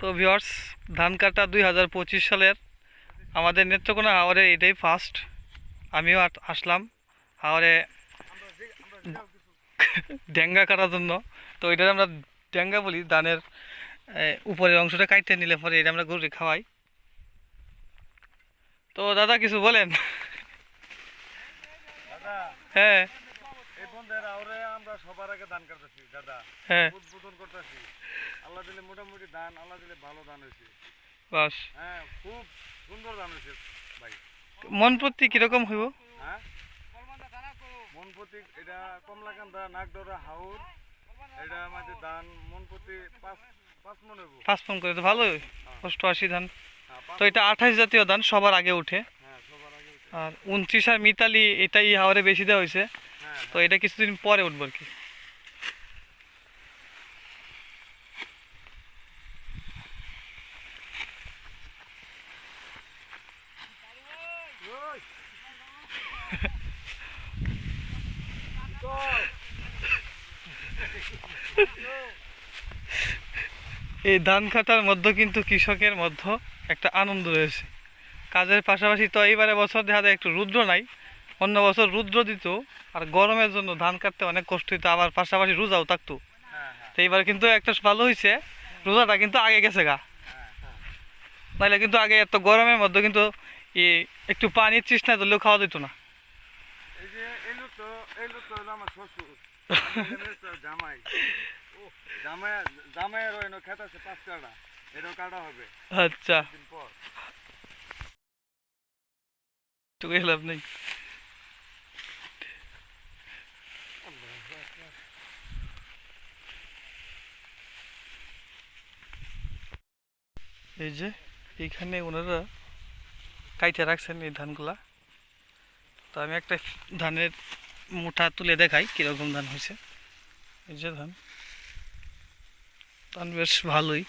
তো ভিউয়ার্স, ধান কাটা 2025 সালের আমাদের নেত্রকোনা হাওরে এটাই ফার্স্ট। আমিও আসলাম হাওরে ডেঙ্গা কাটার জন্য। তো এটা আমরা ডেঙ্গা বলি, ধানের উপরের অংশটা কাটতে নিলে পরে এটা আমরা গরুকে খাওয়াই। তো দাদা কিছু বলেন। দাদা, হ্যাঁ এই বন্ধের আওরে আমরা সবার আগে ধান কাটতেছি দাদা, হ্যাঁ উদ্বোধন করতেছি। আল্লাহ দিলে মোটামুটি ধান, আল্লাহ দিলে ভালো ধান হয়েছে। বাস। হ্যাঁ, খুব সুন্দর ধান হয়েছে ভাই। মন প্রতি কিরকম হইব? হ্যাঁ, মন প্রতি এটা কমলাকান্দা নাগডরা হাউর, এটা আমাদের ধান মন প্রতি পাঁচ মন হইব। 5 মণ করে তো ভালোই, 88 ধান। হ্যাঁ, তো এটা 28 জাতীয় ধান, সবার আগে উঠে। হ্যাঁ, সবার আগে উঠে। আর 29 আর মিতালি এটাই হাওরে বেশি দেওয়া হয়েছে। হ্যাঁ, তো এটা কিছুদিন পরে উঠবো আর কি। এই ধান কাটার মধ্যে কিন্তু কৃষকের মধ্যে একটা আনন্দ রয়েছে। কাজের পাশাপাশি তো এইবারে বছর দেখা যায় একটু রুদ্র নাই, অন্য বছর রুদ্র দিত আর গরমের জন্য ধান কাটতে অনেক কষ্ট হইতো, আবার পাশাপাশি রোজাও থাকতো। তো এইবার কিন্তু একটা ভালো হয়েছে, রোজাটা কিন্তু আগে গেছে গা। নাহলে কিন্তু আগে এত গরমের মধ্যে কিন্তু একটু পানির তৃষ্ণা ধরলেও খাওয়া যেত না। এই যে এই লোক তো হলো আমার শ্বশুর, জামাই। জামাইয়ের ওই খেত আছে 5 কাটা, এটাও কাটা হবে আচ্ছা, দিন পর। একটু লাভ নেই। এই যে এইখানে ওনারা কাইটে রাখছেন এই ধানগুলা। তো আমি একটা ধানের মুঠা তুলে দেখাই কীরকম ধান হয়েছে। এই যে ধান, ধান বেশ ভালোই।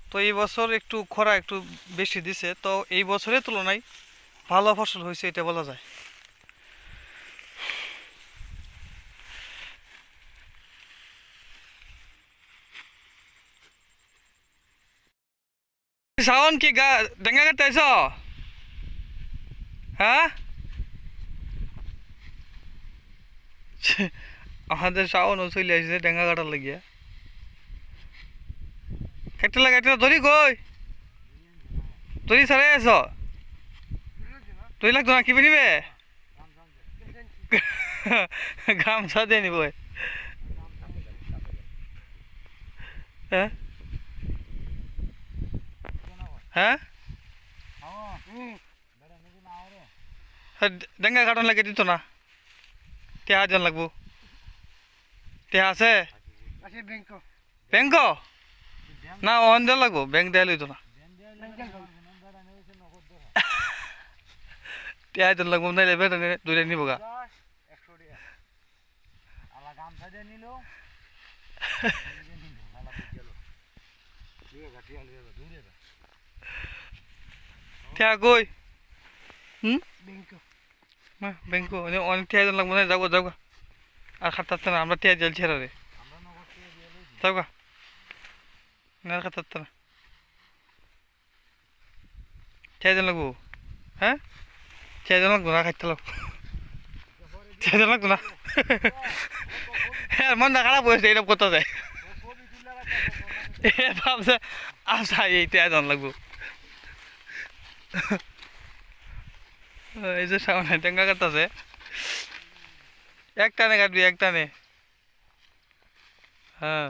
তো এই বছর একটু খরা একটু বেশি দিছে, তো এই বছরের তুলনায় ভালো ফসল হয়েছে এটা বলা যায়। শাওন কি ডেঙ্গা কাটতে আইছ? হ্যাঁ, আমাদের শাওনও চলে আসছে ডেঙ্গা কাটার লাগিয়া। কাটতে ধরি কই ধরি সারে আস, ধরি লাগতো না কি নিবে? গামছা দিয়ে নিব। হ্যাঁ হ্যাঁ, ডেঙ্গা কাটন লাগে দিত না, টেহা জন লাগবো। টেহা আছে ব্যাংক না, অন দেওয়া লাগবো, ব্যাংক দেওয়া লইতো না। টেহা জন লাগবো, নাইলে বেটা দুইটা নিব গা। টেহা কই? ব্যাংক অনেক টেহা জন লাগবো না, যাবো যাবো। আর খাটাচ্ছে না, আমরা টেহা জেল ছেড়া রে, যাও গা। না খাটাচ্ছে না, টেহা জন লাগবো। হ্যাঁ, টেহা জন লাগবো না, খাইতে লাগবো। টেহা জন লাগবো না। হ্যাঁ, মনটা খারাপ হয়েছে এরকম করতে যায়। ভাবছে আচ্ছা এই টেহা জন লাগবো। এই যে সামনে ডেঙ্গা কাটতেছে, এক টানে কাটবি, এক টানে। হ্যাঁ,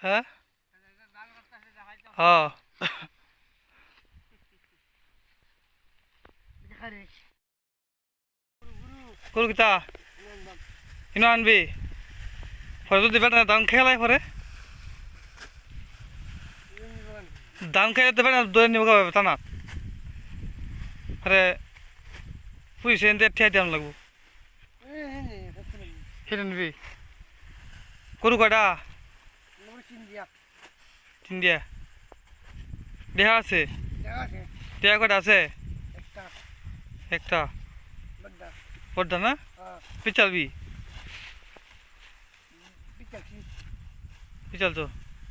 হ্যাঁ হ্যাঁ, গরু কিতা ইনো আনবি পরে, যদি বেটা ধান খেলাই পরে ধান খাইলে দেবে না, দৌড়ে নিব খাবে তা না। আরে পুলিশ এনে ঠিয়া দিয়াম লাগবো, সেটা নিবি। গরু কয়টা? 3 দিয়া। দেহা আছে দেহা কটা আছে একটা পড়দা না পিচালবি পিচাল তো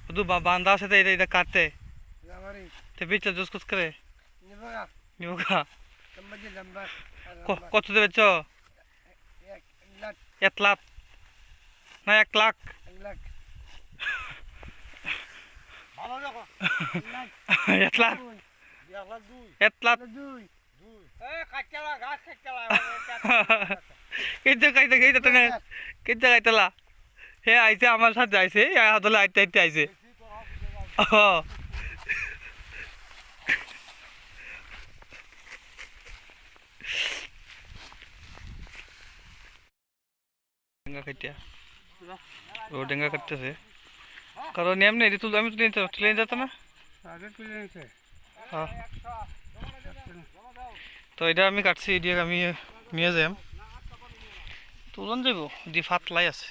শুধু বান্ধা আছে তো এটা এটা কাটতে তো পিচাল জুস কুচ করে নিবগা কত দেবে চ 1 লাখ না 1 লাখ ভালো দেখো 1 লাখ 1 লাখ কাটলা গাছ কাটলা কিনতে কাইতে কাইতে তো কিনতে কাইতেলা হে আইছে আমার সাথে আইছে হাতলে আইতে আইতে আইছে ডেঙ্গা কাটিয়া ও ডেঙ্গা কাটতেছে কারণ এমনি এটি তুলে আমি তুলে যেত না হ্যাঁ তো এটা আমি কাটছি এদিকে আমি নিয়ে যাম তুলন যাব দি ফাতলাই আছে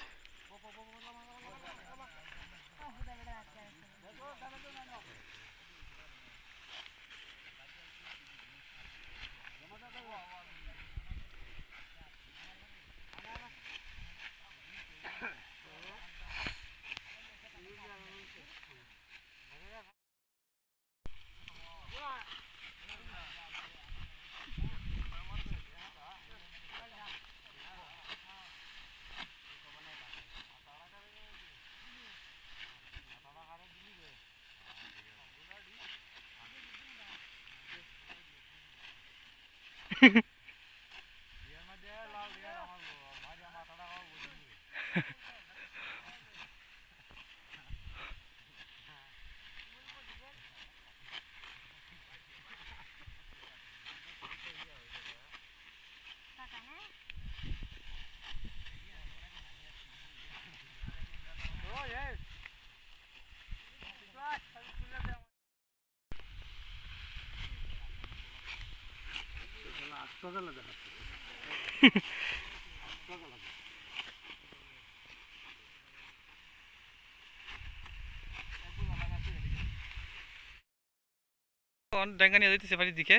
ডেঙ্গা নিয়ে যাইতেছে বাড়ির দিকে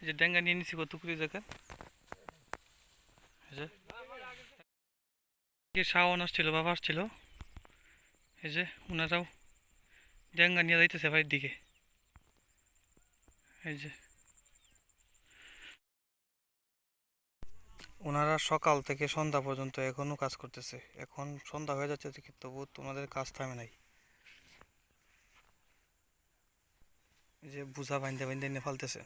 এই যে ডেঙ্গা নিয়ে নিছি কতগুলি জায়গা শাওন আসছিল বাবা আসছিল এই যে ওনারাও ডেঙ্গা নিয়ে যাইতেছে বাড়ির দিকে এই যে ওনারা সকাল থেকে সন্ধ্যা পর্যন্ত এখনো কাজ করতেছে এখন সন্ধ্যা হয়ে যাচ্ছে তবু তোমাদের কাজ থামে নাই যে বুঝা বাইন্দে বাইন্দে নিয়ে ফালতেছে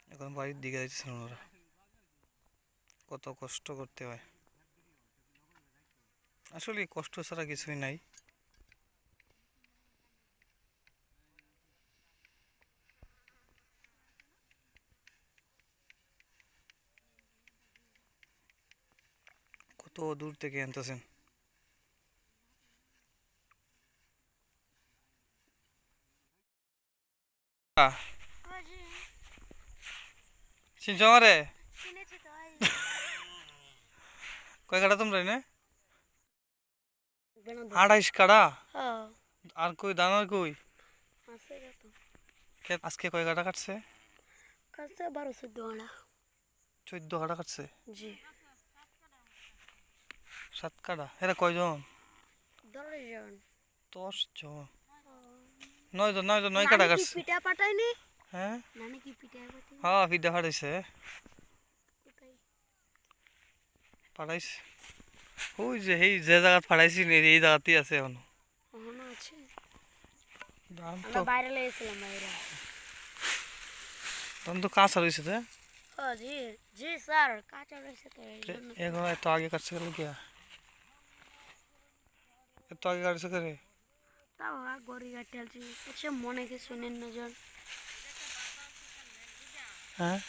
এখন বাড়ির দিকে যাইতেছেন ওনারা কত কষ্ট করতে হয় আসলে কষ্ট ছাড়া কিছুই নাই কত দূর থেকে আনতেছেন চিনছ আমারে কয় কাটা তোমরা না 28 কাটা আর কই দানার কই আজকে কয় কাটা কাটছে 14 কাটা কাটছে 7 কাটা এরা কয়জন 10 জন 9 জন 9 কাটা কাটছে হ্যাঁ হ্যাঁ পিঠা ফাটাইছে ফাটাইছে ওই যে এই যে জায়গা ফাটাইছি এই জায়গাতেই আছে এখনো দাম তো দাম তো কাঁচা রয়েছে তো এখন এত আগে কাটছে গেল কি এত আগে কাটছে করে মনে কি শুনেন নজন হ্যাঁ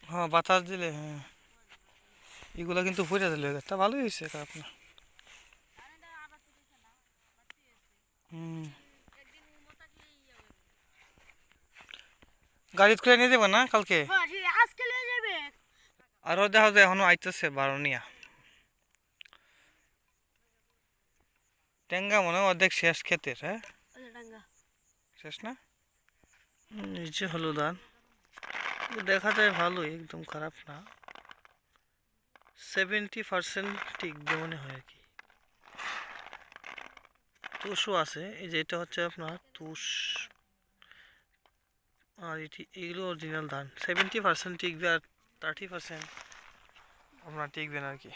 হ্যাঁ বাতাস দিলে হ্যাঁ এগুলো কিন্তু ফুটে দিলে তা ভালোই হয়েছে খারাপ না গাড়িতে করে নিয়ে যাবো না কালকে আরও দেখা যায় এখনো আইতেছে বারো নিয়া টেঙ্গা মনে হয় অর্ধেক শেষ ক্ষেতের, হ্যাঁ ডাঙ্গা শেষ না? নিচে হলো ধান, দেখা যায় ভালোই, একদম খারাপ না, 70% টিকবে মনে হয় আর কি। তুষও আছে, এই যে এটা হচ্ছে আপনার তুষ, আর এগুলো অরিজিনাল ধান। 70% টিকবে আর 30% আপনার টিকবে না আর কি।